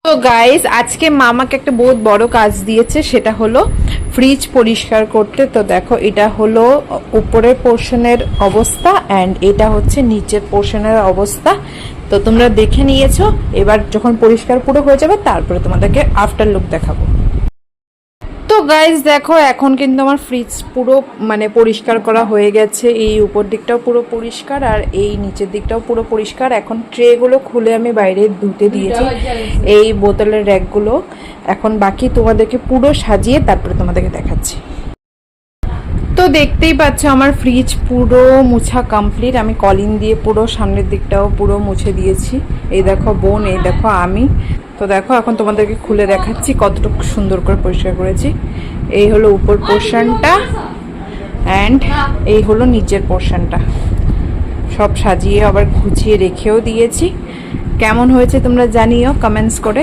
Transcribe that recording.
তো গাইস, আজকে মামাকে একটা বহুত বড় কাজ দিয়েছে, সেটা হলো ফ্রিজ পরিষ্কার করতে। তো দেখো, এটা হলো উপরের পোর্শনের অবস্থা অ্যান্ড এটা হচ্ছে নিচের পোর্শনের অবস্থা। তো তোমরা দেখে নিয়েছো, এবার যখন পরিষ্কার পুরো হয়ে যাবে তারপরে তোমাদেরকে আফটার লুক দেখাবো। তো গাইস দেখো, এখন কিন্তু আমার ফ্রিজ পুরো পরিষ্কার করা হয়ে গেছে। এই উপর দিকটাও পুরো পরিষ্কার আর এই নিচের দিকটাও পুরো পরিষ্কার। এখন ট্রেগুলো খুলে আমি বাইরে ধুতে দিয়েছি, এই বোতলের র্যাকগুলো। এখন বাকি তোমাদেরকে পুরো সাজিয়ে তারপরে তোমাদেরকে দেখাচ্ছি। তো দেখতেই পাচ্ছ আমার ফ্রিজ পুরো মুছা কমপ্লিট। আমি কলিং দিয়ে পুরো সামনের দিকটাও পুরো মুছে দিয়েছি। এই দেখো বোন, এই দেখো আমি। তো দেখো, এখন তোমাদেরকে খুলে দেখাচ্ছি কতটুকু সুন্দর করে পরিষ্কার করেছি। এই হলো উপর পোর্শনটা অ্যান্ড এই হলো নিচের পোর্শনটা। সব সাজিয়ে আবার গুছিয়ে রেখেও দিয়েছি। কেমন হয়েছে তোমরা জানিও কমেন্টস করে।